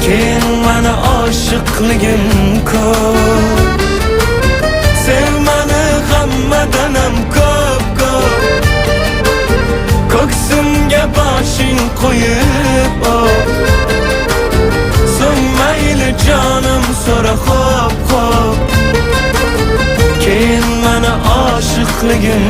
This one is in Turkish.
keyin mana oshiqligim ko'p. Sevmani hammadan ham ko'p. Ko'ksimga boshing qo'yib so'ng mayli jonim so'ra xo'p. Keyin mana oshiqligim